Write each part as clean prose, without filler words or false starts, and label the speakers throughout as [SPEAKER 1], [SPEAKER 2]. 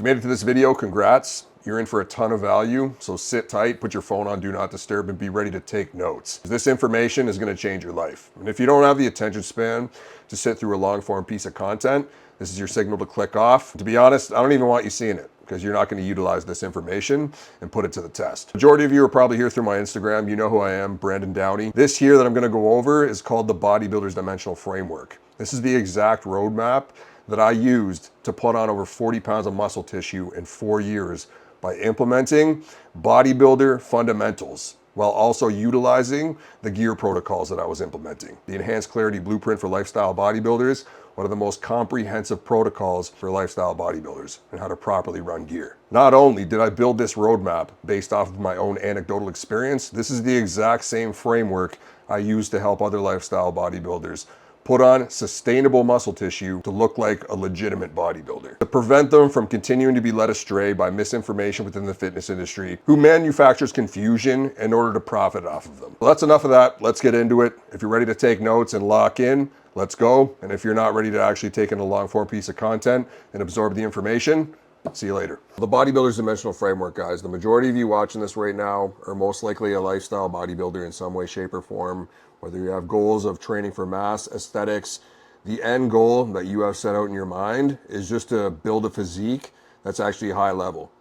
[SPEAKER 1] you made it to this video, congrats. You're in for a ton of value, so sit tight, put your phone on Do Not Disturb, and be ready to take notes. This information is going to change your life. And if you don't have the attention span to sit through a long-form piece of content, this is your signal to click off. To be honest, I don't even want you seeing it, because you're not going to utilize this information and put it to the test. Majority of you are probably here through my Instagram. You know who I am, Brandon Downey. This here that I'm going to go over is called the Bodybuilder's Dimensional Framework. This is the exact roadmap that I used to put on over 40 pounds of muscle tissue in 4 years by implementing bodybuilder fundamentals while also utilizing the gear protocols that I was implementing. The Enhanced Clarity Blueprint for Lifestyle Bodybuilders, one of the most comprehensive protocols for lifestyle bodybuilders and how to properly run gear. Not only did I build this roadmap based off of my own anecdotal experience, this is the exact same framework I use to help other lifestyle bodybuilders put on sustainable muscle tissue to look like a legitimate bodybuilder, to prevent them from continuing to be led astray by misinformation within the fitness industry, who manufactures confusion in order to profit off of them. Well, that's enough of that. Let's get into it. If you're ready to take notes and lock in, let's go. And if you're not ready to actually take in a long form piece of content and absorb the information, see you later. The Bodybuilder's Dimensional Framework, guys. The majority of you watching this right now are most likely a lifestyle bodybuilder in some way, shape, or form. Whether you have goals of training for mass, aesthetics, the end goal that you have set out in your mind is just to build a physique that's actually high level,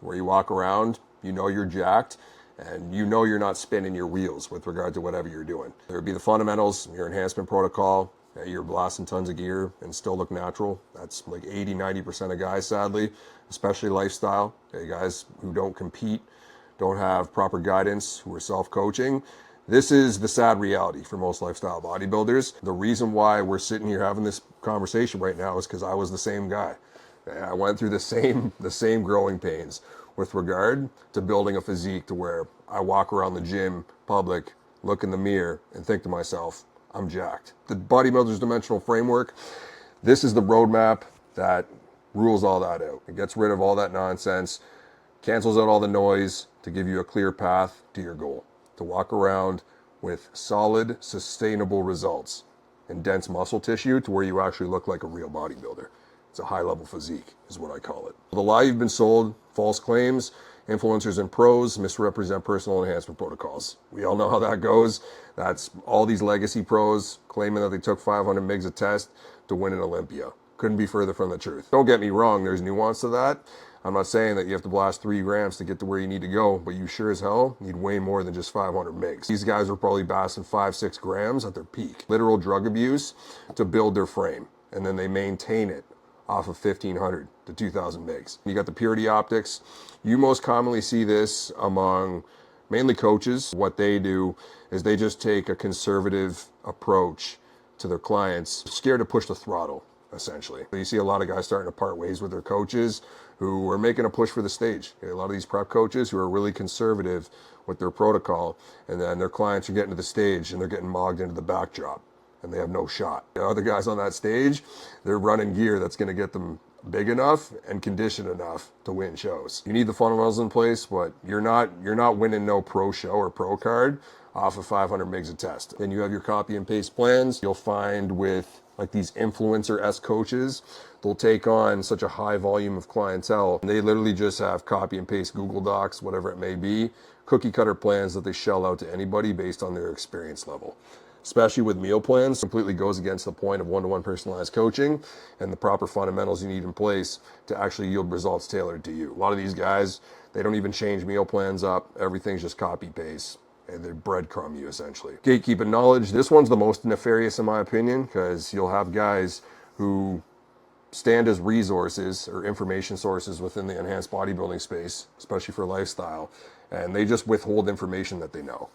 [SPEAKER 1] where you walk around, you know you're jacked, and you know you're not spinning your wheels with regard to whatever you're doing. There would be the fundamentals, your enhancement protocol, you're blasting tons of gear and still look natural. That's like 80-90% of guys, sadly, especially lifestyle. Guys who don't compete, don't have proper guidance, who are self-coaching. This is the sad reality for most lifestyle bodybuilders. The reason why we're sitting here having this conversation right now is because I was the same guy. I went through the same growing pains with regard to building a physique to where I walk around the gym, public, look in the mirror, and think to myself, I'm jacked. The Bodybuilder's Dimensional Framework, this is the roadmap that rules all that out. It gets rid of all that nonsense, cancels out all the noise to give you a clear path to your goal, to walk around with solid, sustainable results and dense muscle tissue to where you actually look like a real bodybuilder. It's a high-level physique, is what I call it. The lie you've been sold, false claims, influencers and pros misrepresent personal enhancement protocols. We all know how that goes. That's all these legacy pros claiming that they took 500 mgs a test to win an Olympia. Couldn't be further from the truth. Don't get me wrong, there's nuance to that. I'm not saying that you have to blast 3 grams to get to where you need to go, but you sure as hell need way more than just 500 mgs. These guys are probably blasting 5-6 grams at their peak. Literal drug abuse to build their frame, and then they maintain it off of 1,500 to 2,000 mgs. You got the purity optics. You most commonly see this among mainly coaches. What they do is they just take a conservative approach to their clients, scared to push the throttle, essentially. You see a lot of guys starting to part ways with their coaches who are making a push for the stage. A lot of these prep coaches who are really conservative with their protocol, and then their clients are getting to the stage and they're getting mogged into the backdrop and they have no shot. The other guys on that stage, they're running gear that's going to get them big enough and conditioned enough to win shows. You need the fundamentals in place, but you're not winning no pro show or pro card off of 500 mgs a test. Then you have your copy and paste plans. You'll find with like these influencer-esque coaches, they'll take on such a high volume of clientele. And they literally just have copy and paste Google Docs, whatever it may be, cookie cutter plans that they shell out to anybody based on their experience level. Especially with meal plans, completely goes against the point of one-to-one personalized coaching and the proper fundamentals you need in place to actually yield results tailored to you. A lot of these guys, they don't even change meal plans up. Everything's just copy-paste. And they breadcrumb you, essentially. Gatekeeping knowledge. This one's the most nefarious in my opinion, because you'll have guys who stand as resources or information sources within the enhanced bodybuilding space, especially for lifestyle, and they just withhold information that they know.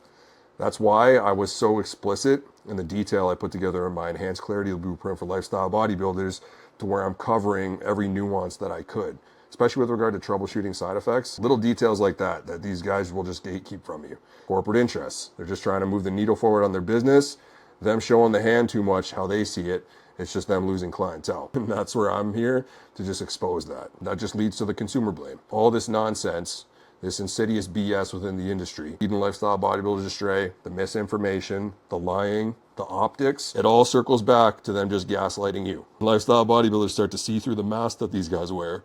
[SPEAKER 1] That's why I was so explicit in the detail I put together in my Enhanced Clarity Blueprint for Lifestyle Bodybuilders, to where I'm covering every nuance that I could, especially with regard to troubleshooting side effects. Little details like that these guys will just gatekeep from you. Corporate interests. They're just trying to move the needle forward on their business. Them showing the hand too much how they see it. It's just them losing clientele. And that's where I'm here to just expose that. That just leads to the consumer blame. All this nonsense, this insidious BS within the industry, leading lifestyle bodybuilders astray, the misinformation, the lying, the optics, it all circles back to them just gaslighting you. Lifestyle bodybuilders start to see through the mask that these guys wear,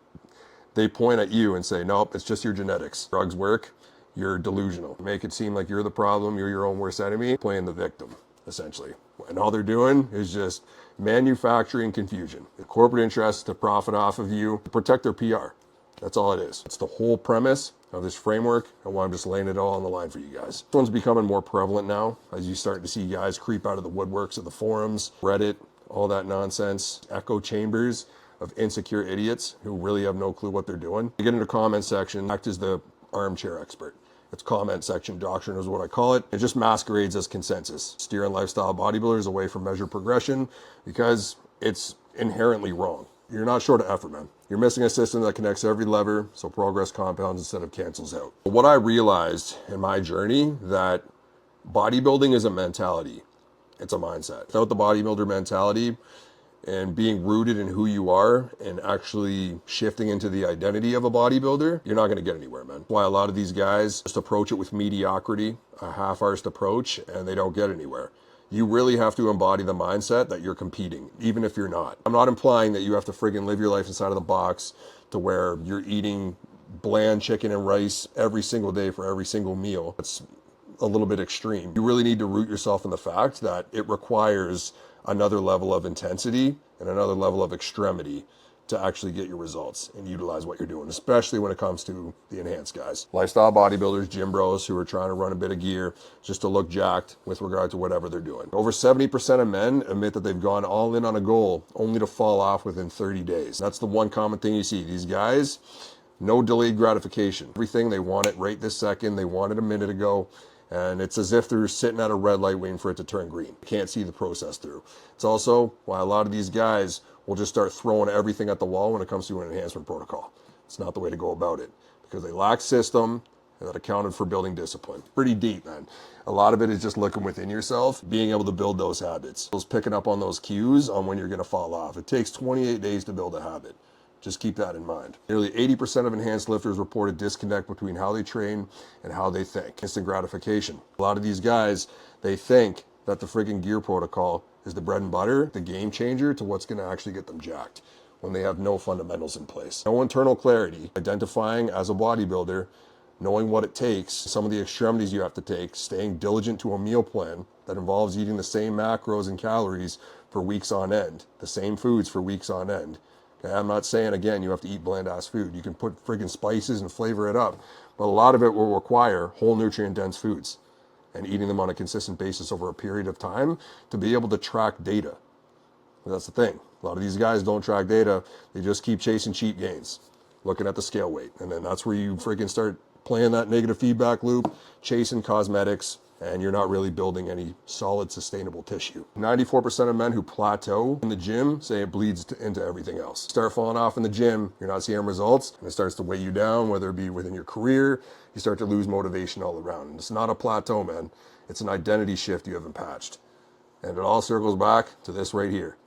[SPEAKER 1] They point at you and say, nope, it's just your genetics. Drugs work, you're delusional. Make it seem like you're the problem, you're your own worst enemy, playing the victim, essentially. And all they're doing is just manufacturing confusion. The corporate interests to profit off of you, to protect their PR. That's all it is. It's the whole premise of this framework, and why I'm just laying it all on the line for you guys. This one's becoming more prevalent now, as you start to see guys creep out of the woodworks of the forums, Reddit, all that nonsense, echo chambers of insecure idiots who really have no clue what they're doing. You get into comment section, act as the armchair expert. It's comment section doctrine is what I call it. It just masquerades as consensus, steering lifestyle bodybuilders away from measured progression because it's inherently wrong. You're not short of effort, man. You're missing a system that connects every lever, so progress compounds instead of cancels out. What I realized in my journey, that bodybuilding is a mentality. It's a mindset. Without the bodybuilder mentality and being rooted in who you are and actually shifting into the identity of a bodybuilder, you're not going to get anywhere, man. Why a lot of these guys just approach it with mediocrity, a half-arsed approach, and they don't get anywhere. You really have to embody the mindset that you're competing, even if you're not. I'm not implying that you have to friggin' live your life inside of the box to where you're eating bland chicken and rice every single day for every single meal. That's a little bit extreme. You really need to root yourself in the fact that it requires another level of intensity and another level of extremity to actually get your results and utilize what you're doing, especially when it comes to the enhanced guys. Lifestyle bodybuilders, gym bros who are trying to run a bit of gear just to look jacked with regard to whatever they're doing. Over 70% of men admit that they've gone all in on a goal only to fall off within 30 days. That's the one common thing you see. These guys, no delayed gratification. Everything, they want it right this second. They want it a minute ago. And it's as if they're sitting at a red light waiting for it to turn green. Can't see the process through. It's also why a lot of these guys will just start throwing everything at the wall when it comes to an enhancement protocol. It's not the way to go about it because they lack system that accounted for building discipline. Pretty deep, man. A lot of it is just looking within yourself, being able to build those habits. Those picking up on those cues on when you're gonna fall off. It takes 28 days to build a habit. Just keep that in mind. Nearly 80% of enhanced lifters report a disconnect between how they train and how they think. Instant gratification. A lot of these guys, they think that the friggin' gear protocol is the bread and butter, the game changer to what's gonna actually get them jacked when they have no fundamentals in place. No internal clarity, identifying as a bodybuilder, knowing what it takes, some of the extremities you have to take, staying diligent to a meal plan that involves eating the same macros and calories for weeks on end, the same foods for weeks on end. Okay, I'm not saying, again, you have to eat bland-ass food. You can put friggin' spices and flavor it up, but a lot of it will require whole nutrient-dense foods and eating them on a consistent basis over a period of time to be able to track data. And that's the thing. A lot of these guys don't track data. They just keep chasing cheap gains, looking at the scale weight. And then that's where you friggin' start playing that negative feedback loop, chasing cosmetics, and you're not really building any solid, sustainable tissue. 94% of men who plateau in the gym say it bleeds into everything else. Start falling off in the gym, you're not seeing results, and it starts to weigh you down, whether it be within your career, you start to lose motivation all around. And it's not a plateau, man. It's an identity shift you haven't patched. And it all circles back to this right here.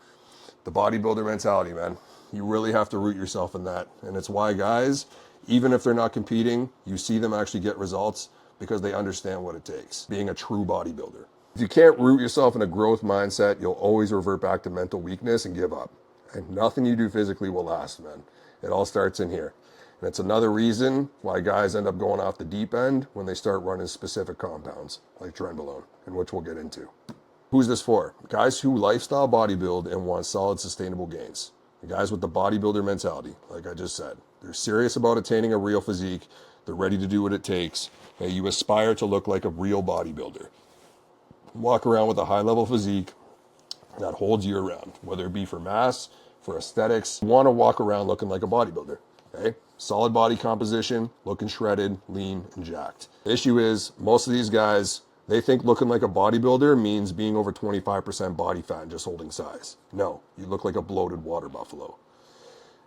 [SPEAKER 1] The bodybuilder mentality, man. You really have to root yourself in that. And it's why guys, even if they're not competing, you see them actually get results because they understand what it takes, being a true bodybuilder. If you can't root yourself in a growth mindset, you'll always revert back to mental weakness and give up. And nothing you do physically will last, man. It all starts in here. And it's another reason why guys end up going off the deep end when they start running specific compounds, like trenbolone, and which we'll get into. Who's this for? Guys who lifestyle bodybuild and want solid, sustainable gains. The guys with the bodybuilder mentality, like I just said. They're serious about attaining a real physique. They're ready to do what it takes. Okay, you aspire to look like a real bodybuilder. Walk around with a high-level physique that holds you around, whether it be for mass, for aesthetics. You want to walk around looking like a bodybuilder. Okay? Solid body composition, looking shredded, lean, and jacked. The issue is, most of these guys, they think looking like a bodybuilder means being over 25% body fat and just holding size. No, you look like a bloated water buffalo.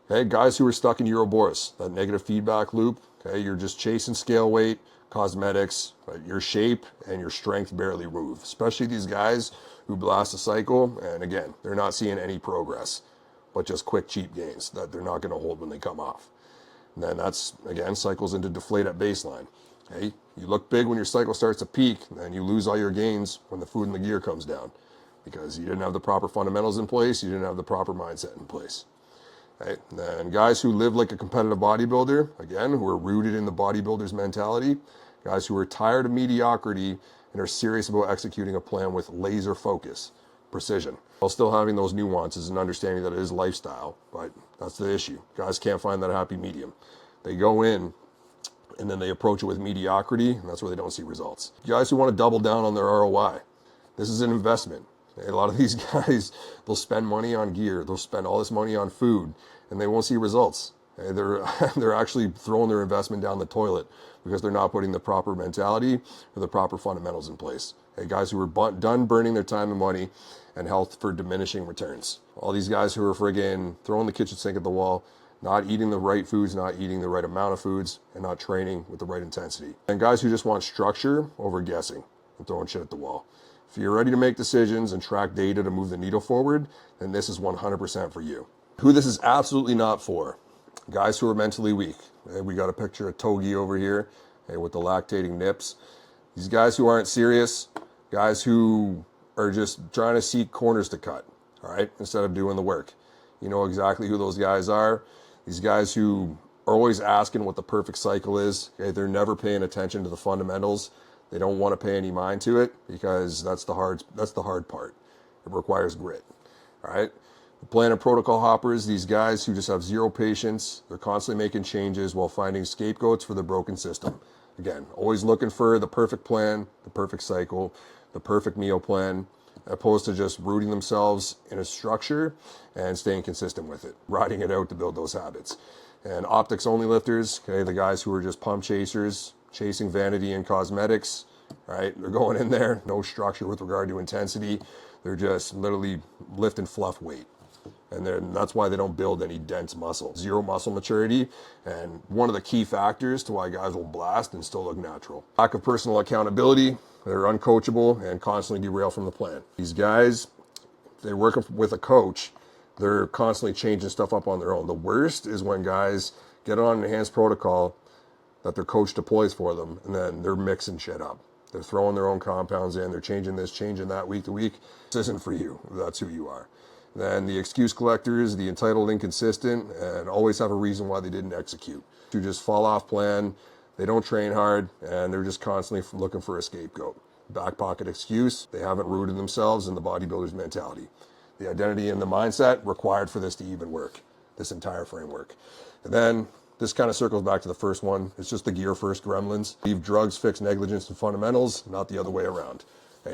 [SPEAKER 1] Okay, guys who are stuck in Ouroboros, that negative feedback loop, okay, you're just chasing scale weight, cosmetics, but your shape and your strength barely move. Especially these guys who blast a cycle, and again, they're not seeing any progress, but just quick, cheap gains that they're not gonna hold when they come off. And then that's, again, cycles into deflate at baseline. Okay, you look big when your cycle starts to peak, and then you lose all your gains when the food and the gear comes down because you didn't have the proper fundamentals in place, you didn't have the proper mindset in place. Right? And guys who live like a competitive bodybuilder, again, who are rooted in the bodybuilder's mentality, guys who are tired of mediocrity and are serious about executing a plan with laser focus, precision, while still having those nuances and understanding that it is lifestyle. But that's the issue. Guys can't find that happy medium. They go in and then they approach it with mediocrity, and that's where they don't see results. Guys who want to double down on their ROI, this is an investment. A lot of these guys, they'll spend money on gear, they'll spend all this money on food, and they won't see results. They're actually throwing their investment down the toilet because they're not putting the proper mentality or the proper fundamentals in place. Guys who are done burning their time and money and health for diminishing returns. All these guys who are friggin' throwing the kitchen sink at the wall, not eating the right foods, not eating the right amount of foods, and not training with the right intensity. And guys who just want structure over guessing and throwing shit at the wall. If you're ready to make decisions and track data to move the needle forward, then this is 100% for you. Who this is absolutely not for, guys who are mentally weak. We got a picture of Togi over here with the lactating nips. These guys who aren't serious, guys who are just trying to seek corners to cut, all right, instead of doing the work. You know exactly who those guys are. These guys who are always asking what the perfect cycle is. They're never paying attention to the fundamentals. They don't want to pay any mind to it because that's the hard part. It requires grit. All right. The plan and protocol hoppers, these guys who just have zero patience, they're constantly making changes while finding scapegoats for the broken system. Again, always looking for the perfect plan, the perfect cycle, the perfect meal plan, opposed to just rooting themselves in a structure and staying consistent with it, riding it out to build those habits. And optics only lifters, the guys who are just pump chasers, chasing vanity and cosmetics, right? They're going in there, no structure with regard to intensity. They're just literally lifting fluff weight. And that's why they don't build any dense muscle. Zero muscle maturity, and one of the key factors to why guys will blast and still look natural. Lack of personal accountability, they're uncoachable and constantly derail from the plan. These guys, if they're working with a coach, they're constantly changing stuff up on their own. The worst is when guys get on an enhanced protocol that their coach deploys for them, and then they're mixing shit up. They're throwing their own compounds in, they're changing this, changing that week to week. This isn't for you, if that's who you are. Then the excuse collectors, the entitled inconsistent, and always have a reason why they didn't execute. To just fall off plan, they don't train hard, and they're just constantly looking for a scapegoat. Back pocket excuse, they haven't rooted themselves in the bodybuilder's mentality. The identity and the mindset required for this to even work, this entire framework. And then this kind of circles back to the first one. It's just the gear first gremlins. Leave drugs fix negligence and fundamentals, not the other way around.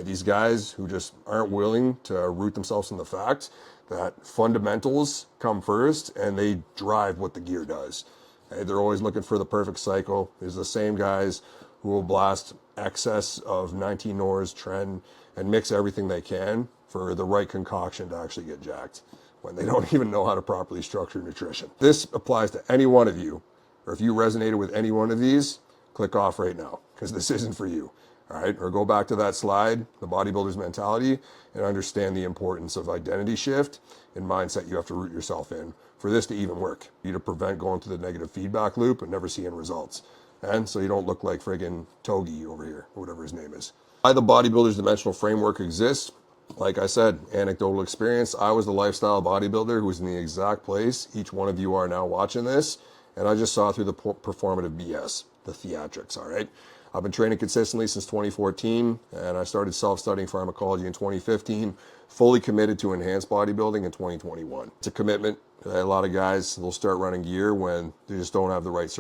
[SPEAKER 1] These guys who just aren't willing to root themselves in the fact that fundamentals come first and they drive what the gear does. They're always looking for the perfect cycle. There's the same guys who will blast excess of 19 NORs, trend, and mix everything they can for the right concoction to actually get jacked when they don't even know how to properly structure nutrition. This applies to any one of you, or if you resonated with any one of these, click off right now, because this isn't for you. All right, or go back to that slide, the bodybuilder's mentality, and understand the importance of identity shift and mindset you have to root yourself in for this to even work. You to prevent going through the negative feedback loop and never seeing results. And so you don't look like friggin' Togi over here, or whatever his name is. Why the bodybuilder's dimensional framework exists, like I said, anecdotal experience. I was the lifestyle bodybuilder who was in the exact place each one of you are now watching this, and I just saw through the performative BS, the theatrics, all right? I've been training consistently since 2014, and I started self-studying pharmacology in 2015, fully committed to enhanced bodybuilding in 2021. It's a commitment. A lot of guys, they'll start running gear when they just don't have the right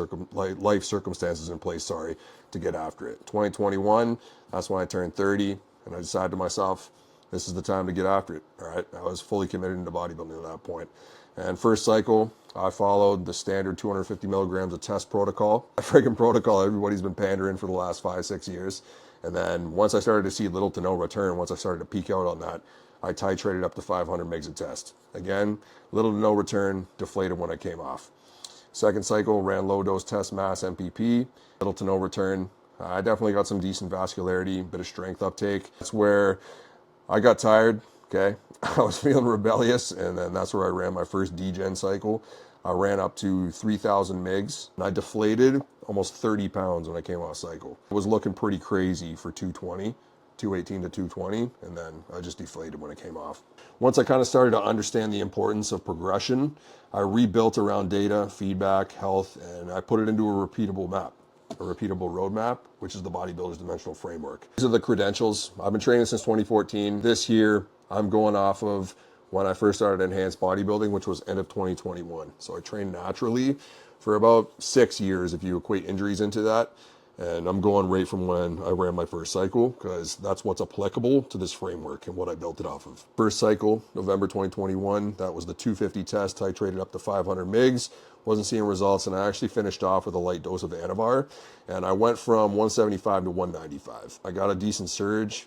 [SPEAKER 1] life circumstances in place, to get after it. 2021, that's when I turned 30, and I decided to myself, this is the time to get after it, all right? I was fully committed into bodybuilding at that point. And first cycle, I followed the standard 250 milligrams of test protocol. A friggin' protocol everybody's been pandering for the last 5-6 years. And then once I started to see little to no return, once I started to peak out on that, I titrated up to 500 mgs a test. Again, little to no return, deflated when I came off. Second cycle, ran low dose test mass MPP, little to no return. I definitely got some decent vascularity, bit of strength uptake. That's where I got tired, okay? I was feeling rebellious, and then that's where I ran my first degen cycle. I ran up to 3,000 mgs, and I deflated almost 30 pounds when I came off cycle. I was looking pretty crazy for 220, 218 to 220, and then I just deflated when it came off. Once I kind of started to understand the importance of progression, I rebuilt around data, feedback, health, and I put it into a repeatable map, a repeatable roadmap, which is the Bodybuilder's dimensional framework. These are the credentials. I've been training since 2014. This year, I'm going off of when I first started enhanced bodybuilding, which was end of 2021. So I trained naturally for about 6 years if you equate injuries into that. And I'm going right from when I ran my first cycle, because that's what's applicable to this framework and what I built it off of. First cycle, November 2021, that was the 250 test, titrated up to 500 mgs. Wasn't seeing results, and I actually finished off with a light dose of Anavar, and I went from 175 to 195. I got a decent surge.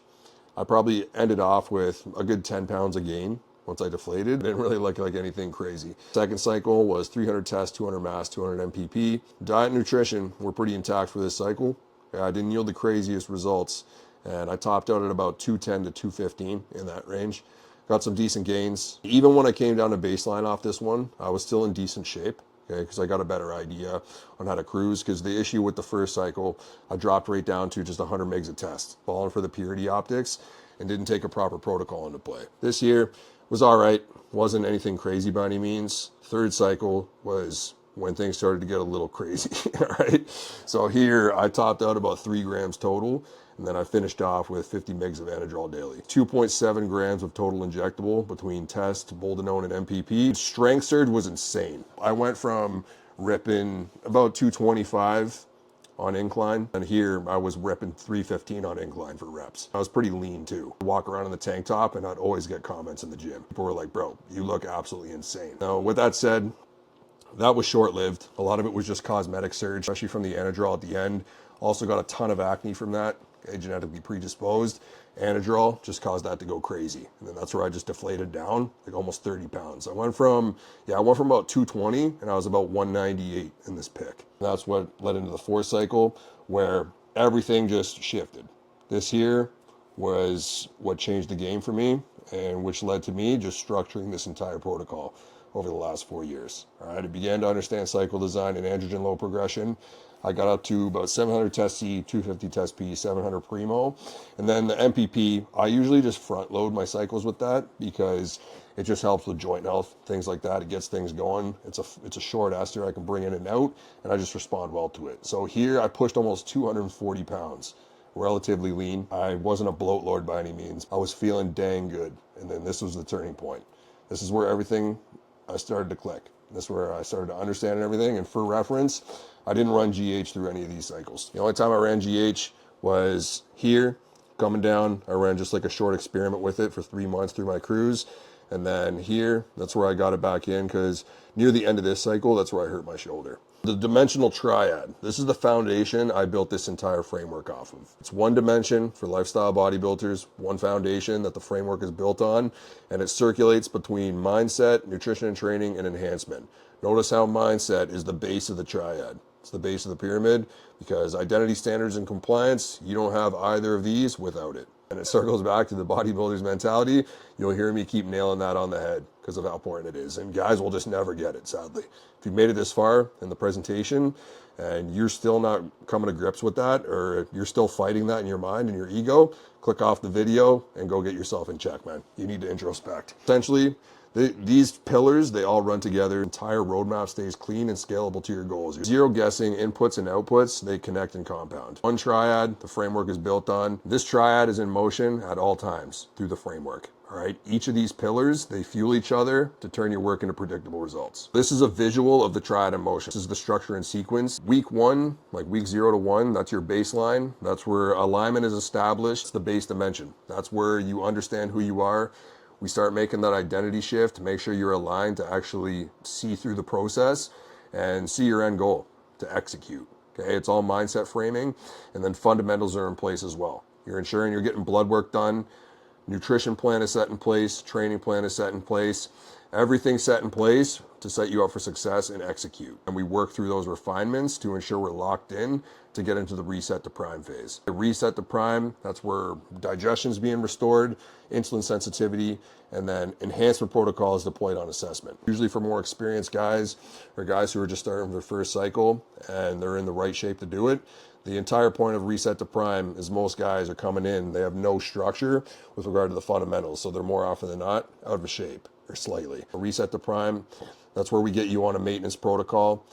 [SPEAKER 1] I probably ended off with a good 10 pounds of gain. Once I deflated, didn't really look like anything crazy. Second cycle was 300 tests, 200 mass, 200 MPP. Diet and nutrition were pretty intact for this cycle. I didn't yield the craziest results, and I topped out at about 210 to 215 in that range. Got some decent gains. Even when I came down to baseline off this one, I was still in decent shape, okay, because I got a better idea on how to cruise, because the issue with the first cycle, I dropped right down to just 100 mgs a test, falling for the purity optics, and didn't take a proper protocol into play. This year, was all right, wasn't anything crazy by any means. Third cycle was when things started to get a little crazy, all right? So here I topped out about 3 grams total, and then I finished off with 50 mgs of Anadrol daily. 2.7 grams of total injectable between test, boldenone, and MPP. Strength surge was insane. I went from ripping about 225 on incline, and here I was ripping 315 on incline for reps. I was pretty lean too. I'd walk around in the tank top and I'd always get comments in the gym. People were like, bro, you look absolutely insane. Now, with that said, that was short-lived. A lot of it was just cosmetic surge, especially from the Anadrol at the end. Also got a ton of acne from that, okay, genetically predisposed. Anadrol just caused that to go crazy. And then that's where I just deflated down like almost 30 pounds. I went from about 220 and I was about 198 in this pick. And that's what led into the fourth cycle, where everything just shifted. This here was what changed the game for me, and which led to me just structuring this entire protocol over the last 4 years. All right, I began to understand cycle design and androgen low progression. I got up to about 700 test C, 250 test P, 700 primo. And then the MPP, I usually just front load my cycles with that, because it just helps with joint health, things like that. It gets things going. It's a short ester I can bring in and out, and I just respond well to it. So here I pushed almost 240 pounds, relatively lean. I wasn't a bloat lord by any means. I was feeling dang good. And then this was the turning point. This is where everything I started to click. This is where I started to understand everything. And for reference, I didn't run GH through any of these cycles. The only time I ran GH was here, coming down. I ran just like a short experiment with it for 3 months through my cruise. And then here, that's where I got it back in, because near the end of this cycle, that's where I hurt my shoulder. The dimensional triad. This is the foundation I built this entire framework off of. It's one dimension for lifestyle bodybuilders, one foundation that the framework is built on, and it circulates between mindset, nutrition and training, and enhancement. Notice how mindset is the base of the triad. It's the base of the pyramid, because identity, standards, and compliance, you don't have either of these without it. And it circles back to the bodybuilder's mentality. You'll hear me keep nailing that on the head because of how important it is. And guys will just never get it, sadly. If you've made it this far in the presentation and you're still not coming to grips with that, or you're still fighting that in your mind and your ego, click off the video and go get yourself in check, man. You need to introspect. Essentially, these pillars, they all run together. The entire roadmap stays clean and scalable to your goals. Zero guessing, inputs and outputs, they connect and compound. One triad the framework is built on. This triad is in motion at all times through the framework. All right, each of these pillars, they fuel each other to turn your work into predictable results. This is a visual of the triad in motion. This is the structure and sequence. Week 1, like week 0 to 1, that's your baseline. That's where alignment is established. It's the base dimension. That's where you understand who you are. We start making that identity shift to make sure you're aligned to actually see through the process and see your end goal to execute. Okay, it's all mindset framing, and then fundamentals are in place as well. You're ensuring you're getting blood work done, nutrition plan is set in place, training plan is set in place, Everything set in place to set you up for success and execute. And we work through those refinements to ensure we're locked in to get into the reset to prime phase. The reset to prime, that's where digestion is being restored, insulin sensitivity, and then enhancement protocols deployed on assessment. Usually for more experienced guys or guys who are just starting their first cycle and they're in the right shape to do it, the entire point of reset to prime is most guys are coming in, they have no structure with regard to the fundamentals, so they're more often than not out of shape or slightly. A reset to prime, that's where we get you on a maintenance protocol.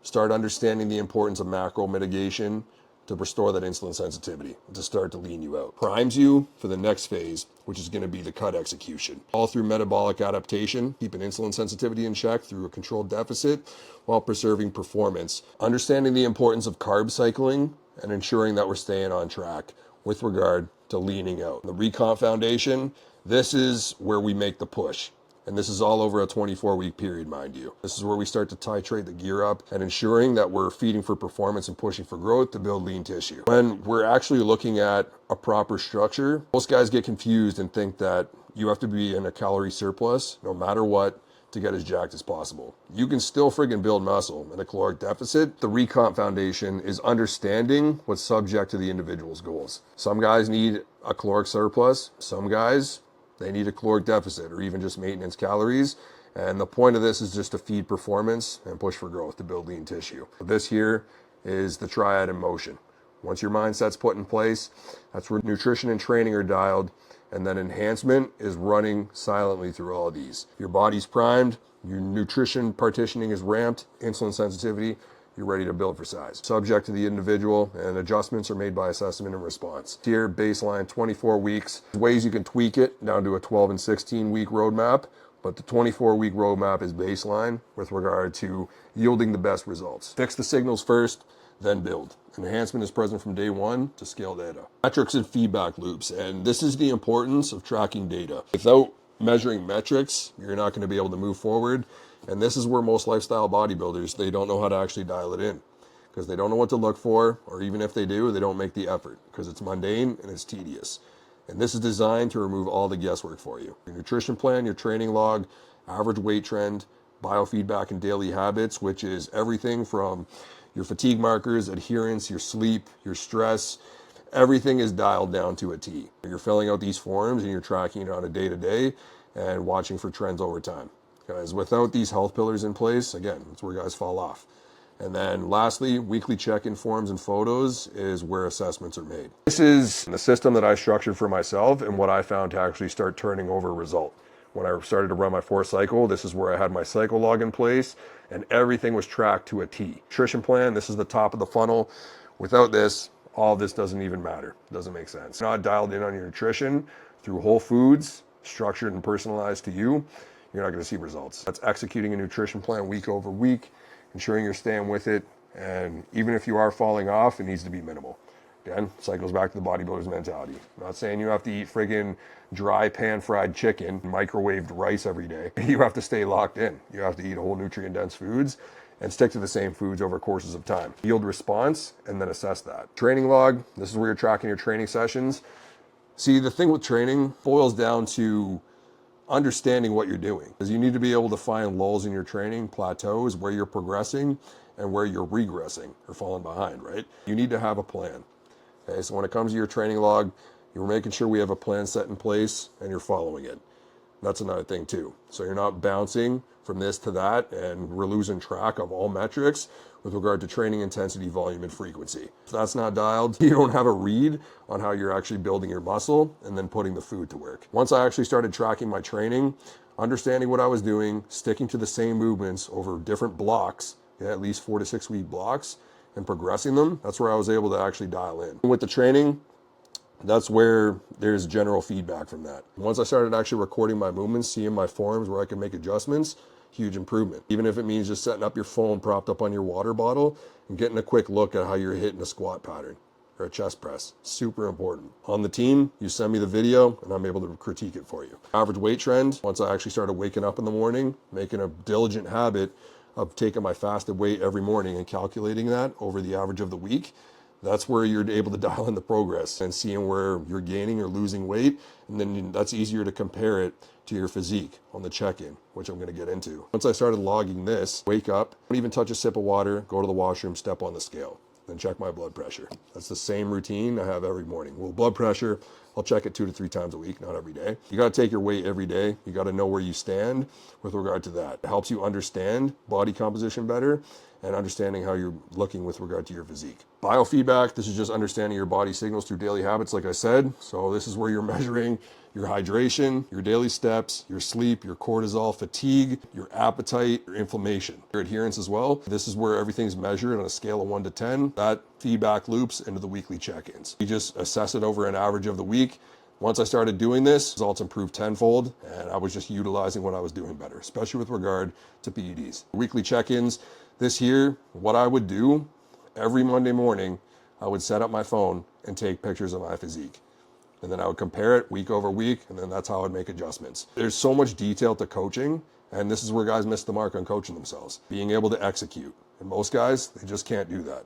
[SPEAKER 1] Start understanding the importance of macro mitigation to restore that insulin sensitivity, to start to lean you out. Primes you for the next phase, which is going to be the cut execution. All through metabolic adaptation, keeping insulin sensitivity in check through a controlled deficit while preserving performance. Understanding the importance of carb cycling and ensuring that we're staying on track with regard to leaning out. The Recomp Foundation, this is where we make the push. And this is all over a 24-week period, mind you. This is where we start to titrate the gear up and ensuring that we're feeding for performance and pushing for growth to build lean tissue. When we're actually looking at a proper structure, most guys get confused and think that you have to be in a calorie surplus no matter what to get as jacked as possible. You can still friggin' build muscle in a caloric deficit. The Recomp Foundation is understanding what's subject to the individual's goals. Some guys need a caloric surplus. Some guys, they need a caloric deficit or even just maintenance calories. And the point of this is just to feed performance and push for growth to build lean tissue. This here is the triad in motion. Once your mindset's put in place, that's where nutrition and training are dialed. And then enhancement is running silently through all of these. Your body's primed, your nutrition partitioning is ramped, insulin sensitivity, you're ready to build for size. Subject to the individual, and adjustments are made by assessment and response. Here, baseline 24 weeks. Ways you can tweak it down to a 12 and 16 week roadmap, but the 24-week roadmap is baseline with regard to yielding the best results. Fix the signals first, then build. Enhancement is present from day one to scale data. Metrics and feedback loops, and this is the importance of tracking data. Without measuring metrics, you're not going to be able to move forward. And this is where most lifestyle bodybuilders, they don't know how to actually dial it in because they don't know what to look for, or even if they do, they don't make the effort because it's mundane and it's tedious. And this is designed to remove all the guesswork for you. Your nutrition plan, your training log, average weight trend, biofeedback and daily habits, which is everything from your fatigue markers, adherence, your sleep, your stress, everything is dialed down to a T. You're filling out these forms and you're tracking it on a day-to-day and watching for trends over time. Guys, without these health pillars in place, again, that's where guys fall off. And then lastly, weekly check-in forms and photos is where assessments are made. This is the system that I structured for myself and what I found to actually start turning over a result. When I started to run my 4th cycle, this is where I had my cycle log in place and everything was tracked to a T. Nutrition plan, this is the top of the funnel. Without this, all of this doesn't even matter. It doesn't make sense. Not dialed in on your nutrition through whole foods, structured and personalized to you, you're not going to see results. That's executing a nutrition plan week over week, ensuring you're staying with it, and even if you are falling off, it needs to be minimal. Again, cycles back to the bodybuilder's mentality. I'm not saying you have to eat friggin' dry pan-fried chicken, microwaved rice every day. You have to stay locked in. You have to eat whole nutrient-dense foods and stick to the same foods over courses of time. Yield response, and then assess that. Training log, this is where you're tracking your training sessions. See, the thing with training boils down to understanding what you're doing, because you need to be able to find lulls in your training, plateaus, where you're progressing and where you're regressing or falling behind, right? You need to have a plan. Okay, so when it comes to your training log, you're making sure we have a plan set in place and you're following it. That's another thing too. So you're not bouncing from this to that and we're losing track of all metrics with regard to training intensity, volume, and frequency. If that's not dialed, you don't have a read on how you're actually building your muscle and then putting the food to work. Once I actually started tracking my training, understanding what I was doing, sticking to the same movements over different blocks, at least 4 to 6 week blocks, and progressing them, that's where I was able to actually dial in. With the training, that's where there's general feedback from that. Once I started actually recording my movements, seeing my forms where I can make adjustments, huge improvement. Even if it means just setting up your phone propped up on your water bottle and getting a quick look at how you're hitting a squat pattern or a chest press. Super important. On the team, you send me the video and I'm able to critique it for you. Average weight trend, once I actually started waking up in the morning, making a diligent habit of taking my fasted weight every morning and calculating that over the average of the week, That's where you're able to dial in the progress and seeing where you're gaining or losing weight. And then that's easier to compare it to your physique on the check-in, which I'm going to get into. Once I started logging this, wake up, don't even touch a sip of water, go to the washroom, step on the scale, then check my blood pressure. That's the same routine I have every morning. Well, blood pressure, I'll check it 2 to 3 times a week, not every day. You got to take your weight every day. You got to know where you stand with regard to that. It helps you understand body composition better and understanding how you're looking with regard to your physique. Biofeedback, this is just understanding your body signals through daily habits, like I said. So this is where you're measuring your hydration, your daily steps, your sleep, your cortisol, fatigue, your appetite, your inflammation, your adherence as well. This is where everything's measured on a scale of 1 to 10. That feedback loops into the weekly check-ins. You just assess it over an average of the week. Once I started doing this, results improved tenfold, and I was just utilizing what I was doing better, especially with regard to PEDs. Weekly check-ins. This year, what I would do every Monday morning, I would set up my phone and take pictures of my physique. And then I would compare it week over week, and then that's how I would make adjustments. There's so much detail to coaching, and this is where guys miss the mark on coaching themselves. Being able to execute. And most guys, they just can't do that.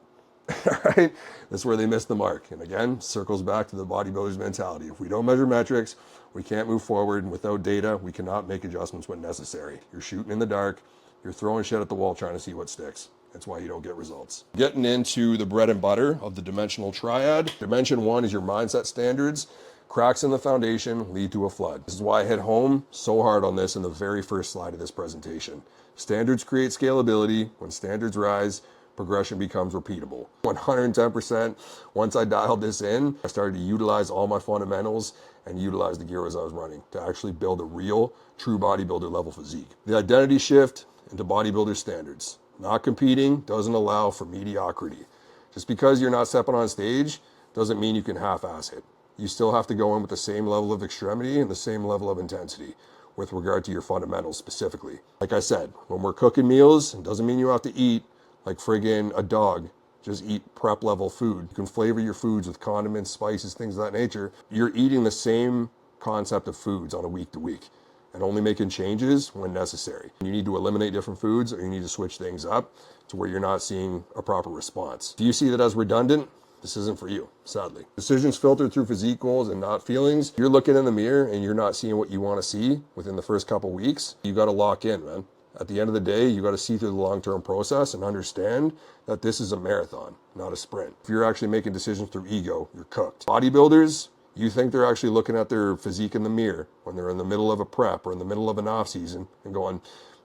[SPEAKER 1] Right? That's where they miss the mark. And again, circles back to the bodybuilder's mentality. If we don't measure metrics, we can't move forward. And without data, we cannot make adjustments when necessary. You're shooting in the dark. You're throwing shit at the wall trying to see what sticks. That's why you don't get results. Getting into the bread and butter of the dimensional triad. Dimension 1 is your mindset standards. Cracks in the foundation lead to a flood. This is why I hit home so hard on this in the very first slide of this presentation. Standards create scalability. When standards rise, progression becomes repeatable. 110%. Once I dialed this in, I started to utilize all my fundamentals and utilize the gear as I was running to actually build a real, true bodybuilder level physique. The identity shift into bodybuilder standards. Not competing doesn't allow for mediocrity. Just because you're not stepping on stage doesn't mean you can half-ass it. You still have to go in with the same level of extremity and the same level of intensity with regard to your fundamentals specifically. Like I said, when we're cooking meals, it doesn't mean you have to eat like friggin' a dog. Just eat prep level food. You can flavor your foods with condiments, spices, things of that nature. You're eating the same concept of foods on a week to week and only making changes when necessary. You need to eliminate different foods or you need to switch things up to where you're not seeing a proper response. Do you see that as redundant? This isn't for you, sadly. Decisions filtered through physique goals and not feelings. You're looking in the mirror and you're not seeing what you want to see within the first couple weeks. You got to lock in, man. At the end of the day, you got to see through the long-term process and understand that this is a marathon, not a sprint. If you're actually making decisions through ego, you're cooked. Bodybuilders, you think they're actually looking at their physique in the mirror when they're in the middle of a prep or in the middle of an off season and going,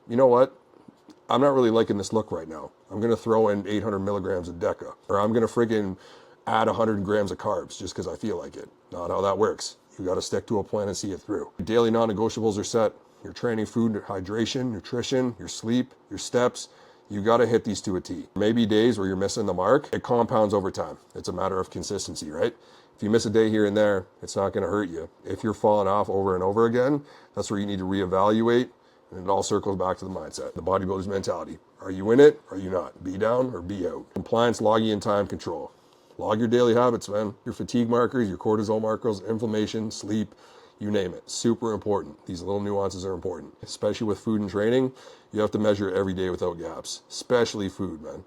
[SPEAKER 1] you know what? I'm not really liking this look right now. I'm going to throw in 800 milligrams of Deca, or I'm going to friggin' add 100 grams of carbs just because I feel like it. Not how that works. You got to stick to a plan and see it through. Your daily non-negotiables are set. Your training, food, hydration, nutrition, your sleep, your steps. You got to hit these to a T. Maybe days where you're missing the mark. It compounds over time. It's a matter of consistency, right? If you miss a day here and there, it's not going to hurt you. If you're falling off over and over again, that's where you need to reevaluate. And it all circles back to the mindset, the bodybuilder's mentality. Are you in it? Are you not? Be down or be out. Compliance, logging, and time control. Log your daily habits, man. Your fatigue markers, your cortisol markers, inflammation, sleep, you name it. Super important. These little nuances are important. Especially with food and training, you have to measure it every day without gaps. Especially food, man.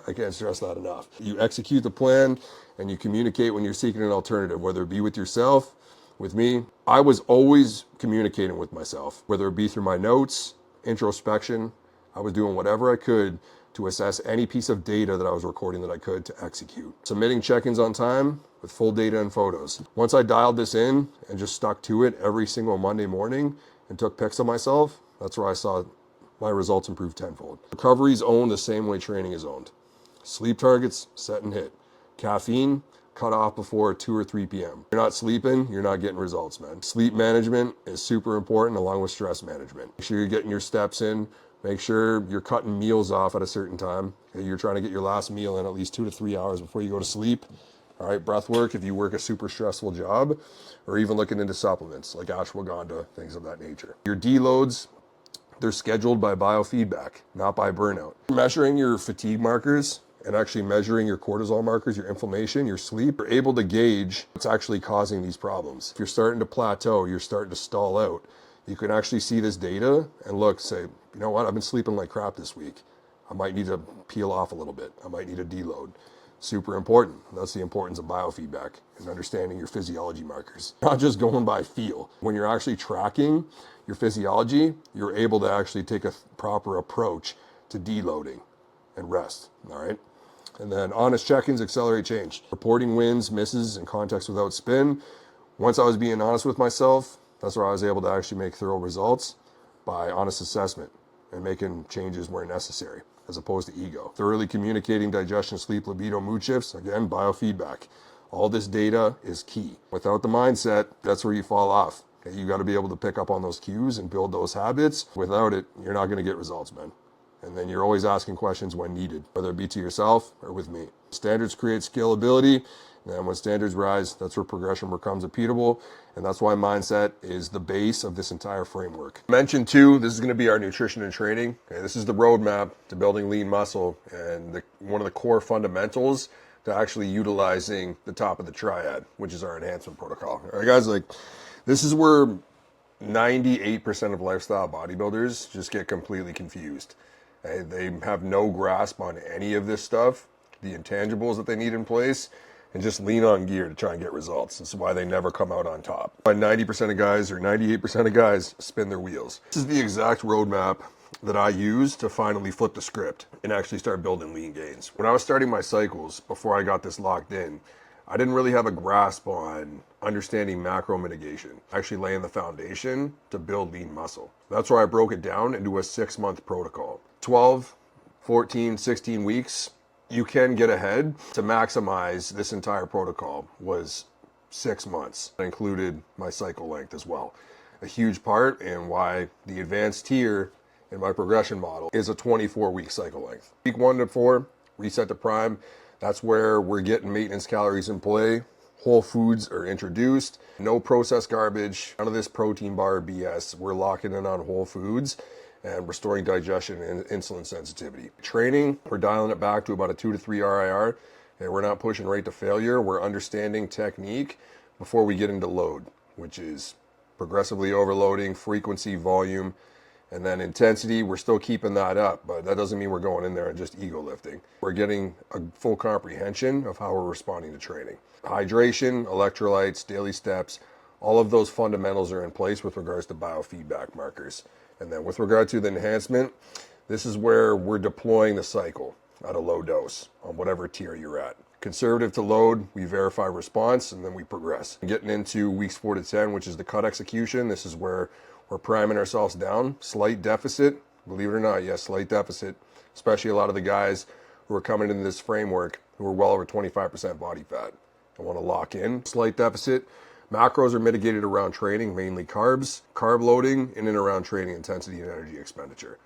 [SPEAKER 1] I can't stress that enough. You execute the plan and you communicate when you're seeking an alternative, whether it be with yourself, with me. I was always communicating with myself, whether it be through my notes, introspection. I was doing whatever I could to assess any piece of data that I was recording that I could to execute. Submitting check-ins on time with full data and photos. Once I dialed this in and just stuck to it every single Monday morning and took pics of myself, that's where I saw my results improve tenfold. Recovery is owned the same way training is owned. Sleep targets, set and hit. Caffeine, cut off before 2 or 3 p.m. You're not sleeping, you're not getting results, man. Sleep management is super important along with stress management. Make sure you're getting your steps in. Make sure you're cutting meals off at a certain time. Okay, you're trying to get your last meal in at least 2 to 3 hours before you go to sleep. All right, breath work if you work a super stressful job, or even looking into supplements like ashwagandha, things of that nature. Your deloads, they're scheduled by biofeedback, not by burnout. Measuring your fatigue markers and actually measuring your cortisol markers, your inflammation, your sleep, you're able to gauge what's actually causing these problems. If you're starting to plateau, you're starting to stall out, you can actually see this data and look, say, you know what, I've been sleeping like crap this week. I might need to peel off a little bit. I might need a deload. Super important. That's the importance of biofeedback and understanding your physiology markers. Not just going by feel. When you're actually tracking your physiology, you're able to actually take a proper approach to deloading and rest, all right? And then honest check-ins accelerate change. Reporting wins, misses, and context without spin. Once I was being honest with myself, that's where I was able to actually make thorough results by honest assessment and making changes where necessary, as opposed to ego. Thoroughly communicating digestion, sleep, libido, mood shifts, again, biofeedback. All this data is key. Without the mindset, that's where you fall off. Okay, you got to be able to pick up on those cues and build those habits. Without it, you're not going to get results, man. And then you're always asking questions when needed, whether it be to yourself or with me. Standards create scalability. And when standards rise, that's where progression becomes repeatable. And that's why mindset is the base of this entire framework. Mention too, this is going to be our nutrition and training. Okay, this is the roadmap to building lean muscle and one of the core fundamentals to actually utilizing the top of the triad, which is our enhancement protocol. All right, guys, like this is where 98% of lifestyle bodybuilders just get completely confused. Okay, they have no grasp on any of this stuff, the intangibles that they need in place, and just lean on gear to try and get results. This is why they never come out on top. Why 90% of guys or 98% of guys spin their wheels. This is the exact roadmap that I use to finally flip the script and actually start building lean gains. When I was starting my cycles, before I got this locked in, I didn't really have a grasp on understanding macro mitigation, actually laying the foundation to build lean muscle. That's where I broke it down into a 6-month protocol. 12, 14, 16 weeks, you can get ahead. To maximize this entire protocol was 6 months. That included my cycle length as well. A huge part and why the advanced tier in my progression model is a 24-week cycle length. Week 1 to 4, reset to prime. That's where we're getting maintenance calories in play. Whole foods are introduced. No processed garbage. None of this protein bar BS. We're locking in on whole foods and restoring digestion and insulin sensitivity. Training, we're dialing it back to about a 2 to 3 RIR. And we're not pushing right to failure. We're understanding technique before we get into load, which is progressively overloading, frequency, volume, and then intensity. We're still keeping that up, but that doesn't mean we're going in there and just ego lifting. We're getting a full comprehension of how we're responding to training. Hydration, electrolytes, daily steps, all of those fundamentals are in place with regards to biofeedback markers. And then with regard to the enhancement, this is where we're deploying the cycle at a low dose on whatever tier you're at. Conservative to load, we verify response, and then we progress. Getting into weeks 4 to 10, which is the cut execution, this is where we're priming ourselves down. Slight deficit, believe it or not, yes, slight deficit, especially a lot of the guys who are coming into this framework who are well over 25% body fat. I want to lock in. Slight deficit. Macros are mitigated around training, mainly carbs, carb loading, in and around training intensity and energy expenditure.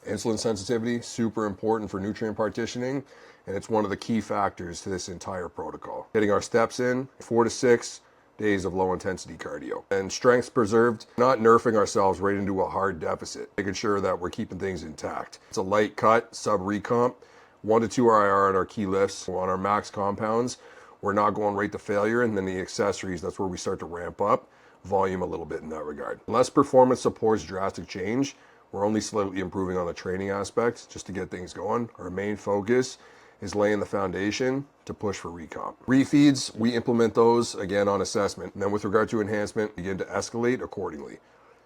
[SPEAKER 1] Insulin sensitivity, super important for nutrient partitioning, and it's one of the key factors to this entire protocol. Getting our steps in, 4 to 6 days of low intensity cardio. And strength's preserved, not nerfing ourselves right into a hard deficit, making sure that we're keeping things intact. It's a light cut, sub recomp, 1 to 2 RIR at our key lifts. On our max compounds, we're not going right to failure, and then the accessories, that's where we start to ramp up volume a little bit in that regard. Unless performance supports drastic change, we're only slightly improving on the training aspects just to get things going. Our main focus is laying the foundation to push for recomp. Refeeds, we implement those again on assessment. And then with regard to enhancement, begin to escalate accordingly.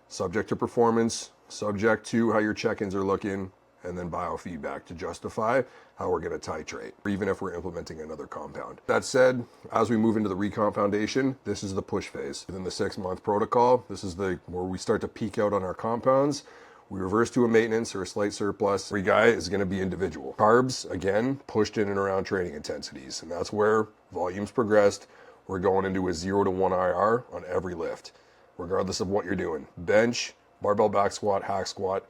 [SPEAKER 1] Subject to performance, subject to how your check-ins are looking, and then biofeedback to justify how we're going to titrate, or even if we're implementing another compound. That said, as we move into the recomp foundation, this is the push phase. Within the 6-month protocol, this is where we start to peak out on our compounds. We reverse to a maintenance or a slight surplus. Every guy is going to be individual. Carbs, again, pushed in and around training intensities. And that's where volumes progressed. We're going into a 0 to 1 IR on every lift, regardless of what you're doing. Bench, barbell back squat, hack squat,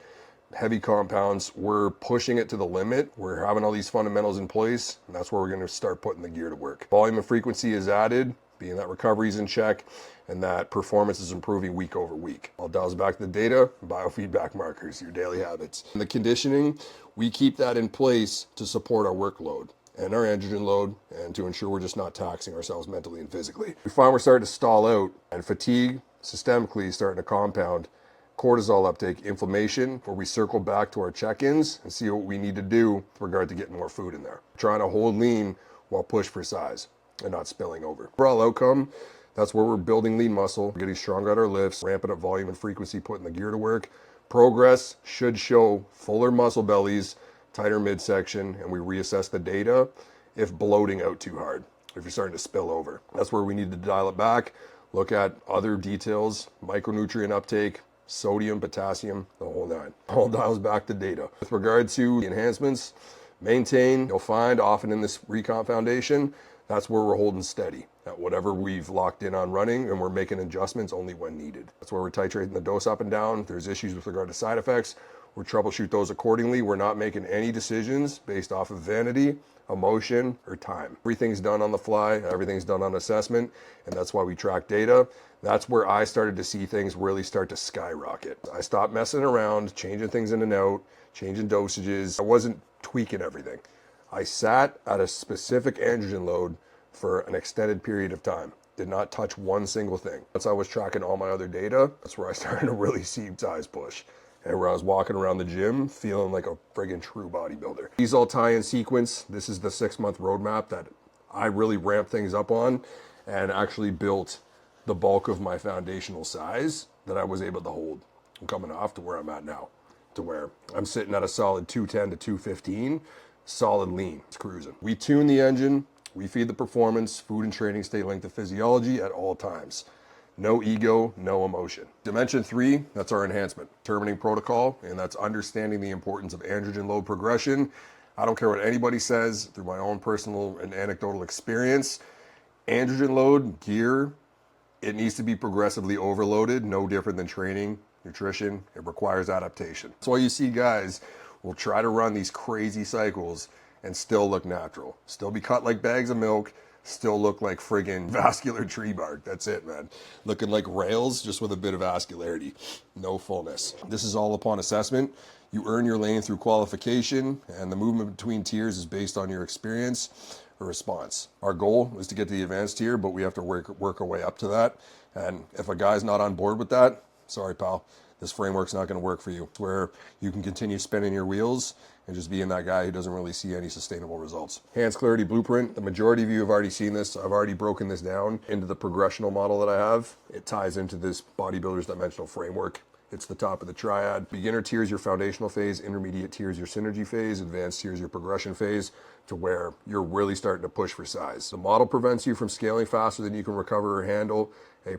[SPEAKER 1] heavy compounds, we're pushing it to the limit. We're having all these fundamentals in place, and that's where we're going to start putting the gear to work. Volume and frequency is added, being that recovery is in check, and that performance is improving week over week. I'll dial back the data, biofeedback markers, your daily habits. And the conditioning, we keep that in place to support our workload and our androgen load, and to ensure we're just not taxing ourselves mentally and physically. We find we're starting to stall out, and fatigue systemically starting to compound. Cortisol uptake, inflammation, where we circle back to our check-ins and see what we need to do with regard to getting more food in there. Trying to hold lean while push for size and not spilling over. Overall outcome, that's where we're building lean muscle, getting stronger at our lifts, ramping up volume and frequency, putting the gear to work. Progress should show fuller muscle bellies, tighter midsection, and we reassess the data if bloating out too hard, if you're starting to spill over. That's where we need to dial it back, look at other details, micronutrient uptake, sodium, potassium, the whole nine. All dials back to data. With regard to the enhancements, maintain, you'll find often in this recomp foundation, that's where we're holding steady at whatever we've locked in on running, and we're making adjustments only when needed. That's where we're titrating the dose up and down. If there's issues with regard to side effects, we'll troubleshoot those accordingly. We're not making any decisions based off of vanity, emotion, or time. Everything's done on the fly, everything's done on assessment, and that's why we track data. That's where I started to see things really start to skyrocket. I stopped messing around, changing things in and out, changing dosages. I wasn't tweaking everything. I sat at a specific androgen load for an extended period of time. Did not touch one single thing. Once I was tracking all my other data, that's where I started to really see size push. And where I was walking around the gym feeling like a friggin' true bodybuilder. These all tie in sequence. This is the 6-month roadmap that I really ramped things up on and actually built the bulk of my foundational size that I was able to hold. I'm coming off to where I'm at now, to where I'm sitting at a solid 210 to 215, solid lean. It's cruising. We tune the engine, we feed the performance, food and training stay linked to physiology at all times. No ego, no emotion. Dimension 3, that's our enhancement. Determining protocol, and that's understanding the importance of androgen load progression. I don't care what anybody says, through my own personal and anecdotal experience, androgen load gear, it needs to be progressively overloaded, no different than training, nutrition. It requires adaptation. That's why you see guys will try to run these crazy cycles and still look natural. Still be cut like bags of milk, still look like friggin' vascular tree bark. That's it, man. Looking like rails, just with a bit of vascularity. No fullness. This is all upon assessment. You earn your lane through qualification, and the movement between tiers is based on your experience or response. Our goal is to get to the advanced tier, but we have to work our way up to that. And if a guy's not on board with that, sorry, pal. This framework's not going to work for you. It's where you can continue spinning your wheels and just being that guy who doesn't really see any sustainable results. Hands Clarity Blueprint. The majority of you have already seen this. I've already broken this down into the progressional model that I have. It ties into this bodybuilder's dimensional framework. It's the top of the triad. Beginner tier is your foundational phase, intermediate tier is your synergy phase, advanced tier is your progression phase, to where you're really starting to push for size. The model prevents you from scaling faster than you can recover or handle.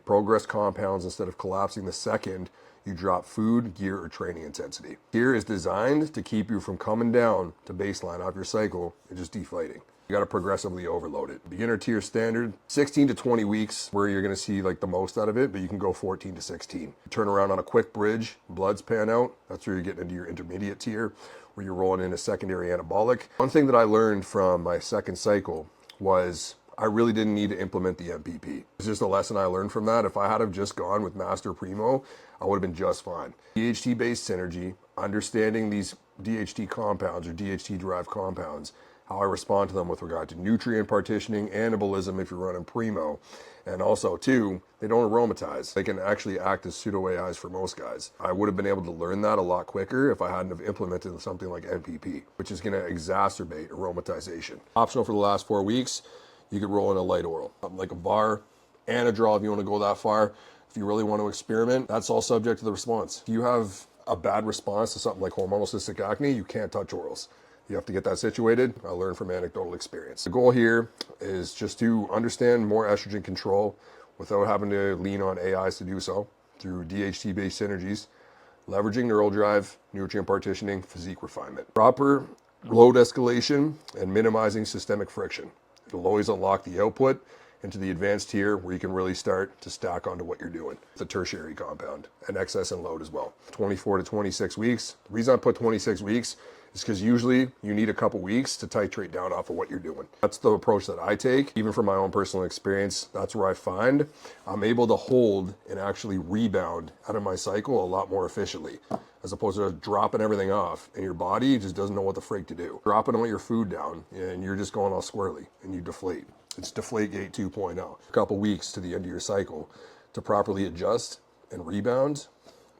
[SPEAKER 1] Progress compounds instead of collapsing the second you drop food, gear, or training intensity. Gear is designed to keep you from coming down to baseline off your cycle and just deflating. You got to progressively overload it. Beginner tier standard, 16 to 20 weeks where you're going to see like the most out of it, but you can go 14 to 16. Turn around on a quick bridge, bloods pan out. That's where you're getting into your intermediate tier, where you're rolling in a secondary anabolic. One thing that I learned from my second cycle was I really didn't need to implement the MPP. It's just a lesson I learned from that. If I had have just gone with Master Primo, I would have been just fine. DHT-based synergy, understanding these DHT compounds or DHT-derived compounds, how I respond to them with regard to nutrient partitioning, anabolism if you're running Primo, and also too, they don't aromatize. They can actually act as pseudo-AIs for most guys. I would have been able to learn that a lot quicker if I hadn't have implemented something like MPP, which is going to exacerbate aromatization. Optional for the last 4 weeks. You could roll in a light oral, something like a bar, Anadrol if you want to go that far. If you really want to experiment, that's all subject to the response. If you have a bad response to something like hormonal cystic acne, you can't touch orals. You have to get that situated. I learned from anecdotal experience. The goal here is just to understand more estrogen control without having to lean on AIs to do so through DHT-based synergies, leveraging neural drive, nutrient partitioning, physique refinement. Proper load escalation and minimizing systemic friction. It'll always unlock the output into the advanced tier where you can really start to stack onto what you're doing. The tertiary compound and excess and load as well. 24 to 26 weeks. The reason I put 26 weeks is because usually you need a couple weeks to titrate down off of what you're doing. That's the approach that I take. Even from my own personal experience, that's where I find I'm able to hold and actually rebound out of my cycle a lot more efficiently, as opposed to dropping everything off and your body just doesn't know what the freak to do. Dropping all your food down and you're just going all squirrely and you deflate. It's Deflategate 2.0. A couple weeks to the end of your cycle to properly adjust and rebound.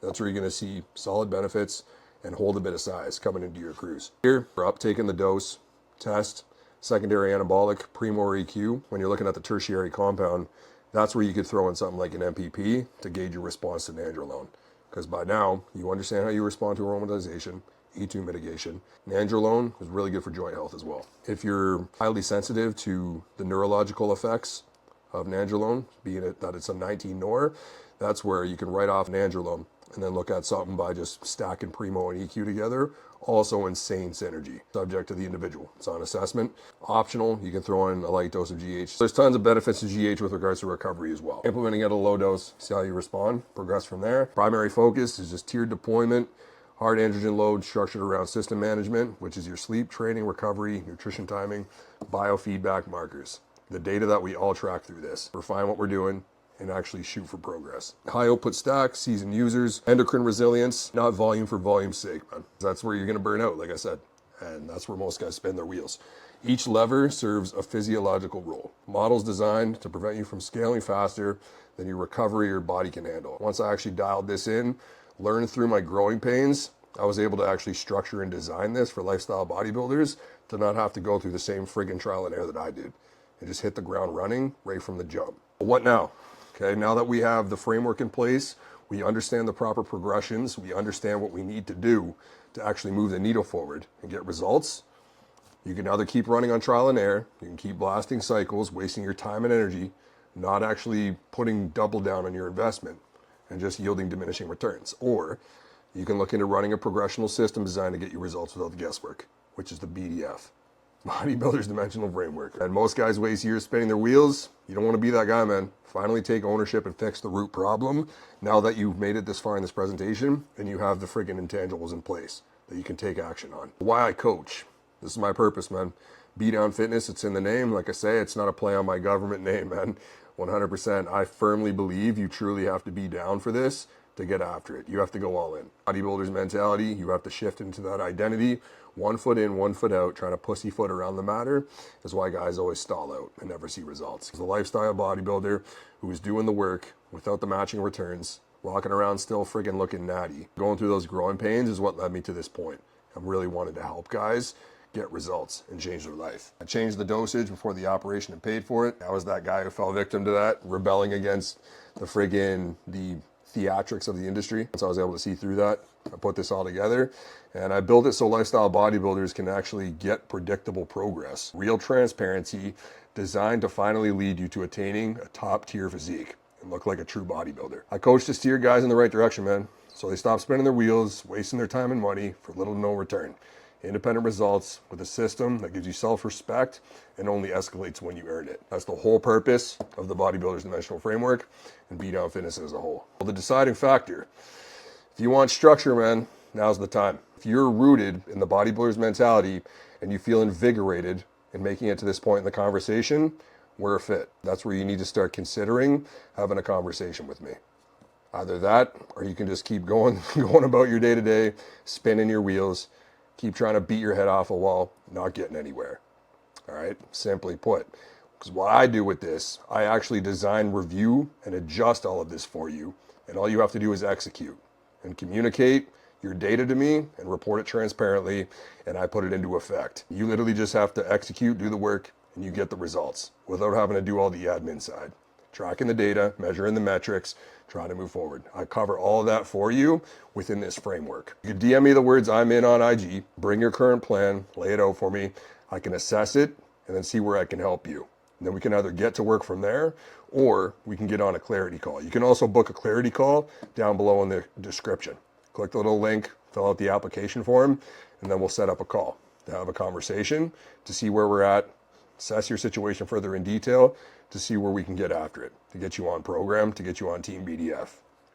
[SPEAKER 1] That's where you're going to see solid benefits and hold a bit of size coming into your cruise. Here, we're up taking the dose, test, secondary anabolic, primo or EQ. When you're looking at the tertiary compound, that's where you could throw in something like an MPP to gauge your response to nandrolone. Because by now, you understand how you respond to aromatization, E2 mitigation. Nandrolone is really good for joint health as well. If you're highly sensitive to the neurological effects of nandrolone, being it that it's a 19-nor, that's where you can write off nandrolone and then look at something by just stacking primo and EQ together. Also insane synergy, subject to the individual. It's on assessment. Optional, you can throw in a light dose of GH. There's tons of benefits to GH with regards to recovery as well. Implementing at a low dose, see how you respond, progress from there. Primary focus is just tiered deployment, hard androgen load structured around system management, which is your sleep, training, recovery, nutrition timing, biofeedback markers. The data that we all track through this. Refine what we're doing and actually shoot for progress. High output stack, seasoned users, endocrine resilience, not volume for volume's sake, man. That's where you're gonna burn out, like I said. And that's where most guys spin their wheels. Each lever serves a physiological role. Models designed to prevent you from scaling faster than your recovery or body can handle. Once I actually dialed this in, learned through my growing pains, I was able to actually structure and design this for lifestyle bodybuilders to not have to go through the same friggin' trial and error that I did. And just hit the ground running right from the jump. But what now? Okay, now that we have the framework in place, we understand the proper progressions, we understand what we need to do to actually move the needle forward and get results. You can either keep running on trial and error, you can keep blasting cycles, wasting your time and energy, not actually putting double down on your investment and just yielding diminishing returns. Or you can look into running a progressional system designed to get you results without the guesswork, which is the BDF. Bodybuilder's Dimensional Framework. And most guys waste years spinning their wheels. You don't want to be that guy, man. Finally take ownership and fix the root problem now that you've made it this far in this presentation and you have the friggin' intangibles in place that you can take action on. Why I coach. This is my purpose, man. Be Down Fitness, it's in the name. Like I say, it's not a play on my government name, man. 100%. I firmly believe you truly have to be down for this to get after it. You have to go all in. Bodybuilder's mentality, you have to shift into that identity. 1 foot in, 1 foot out, trying to pussyfoot around the matter is why guys always stall out and never see results. As a lifestyle bodybuilder who is doing the work without the matching returns, walking around still friggin' looking natty, going through those growing pains is what led me to this point. I really wanted to help guys get results and change their life. I changed the dosage before the operation and paid for it. I was that guy who fell victim to that, rebelling against the theatrics of the industry. So I was able to see through that. I put this all together and I built it so lifestyle bodybuilders can actually get predictable progress. Real transparency designed to finally lead you to attaining a top tier physique and look like a true bodybuilder. I coach to steer guys in the right direction, man. So they stop spinning their wheels, wasting their time and money for little to no return. Independent results with a system that gives you self-respect and only escalates when you earn it. That's the whole purpose of the Bodybuilder's Dimensional Framework and Be Down Fitness as a whole. Well, the deciding factor, if you want structure, man, now's the time. If you're rooted in the bodybuilder's mentality and you feel invigorated in making it to this point in the conversation, we're a fit. That's where you need to start considering having a conversation with me. Either that, or you can just keep going about your day-to-day, spinning your wheels, keep trying to beat your head off a wall, not getting anywhere. All right, simply put. Because what I do with this, I actually design, review, and adjust all of this for you. And all you have to do is execute and communicate your data to me and report it transparently, and I put it into effect. You literally just have to execute, do the work, and you get the results without having to do all the admin side. Tracking the data, measuring the metrics, trying to move forward. I cover all of that for you within this framework. You can DM me the words I'm in on IG, bring your current plan, lay it out for me. I can assess it and then see where I can help you. And then we can either get to work from there or we can get on a clarity call. You can also book a clarity call down below in the description. Click the little link, fill out the application form, and then we'll set up a call to have a conversation to see where we're at, assess your situation further in detail, to see where we can get after it, to get you on program, to get you on Team BDF.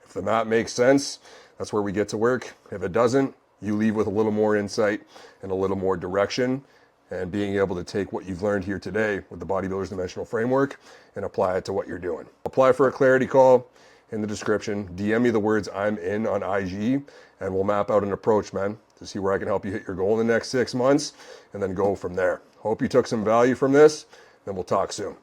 [SPEAKER 1] If the map makes sense, that's where we get to work. If it doesn't, you leave with a little more insight and a little more direction and being able to take what you've learned here today with the Bodybuilder's Dimensional Framework and apply it to what you're doing. Apply for a clarity call in the description. DM me the words I'm in on IG and we'll map out an approach, man, to see where I can help you hit your goal in the next 6 months and then go from there. Hope you took some value from this and we'll talk soon.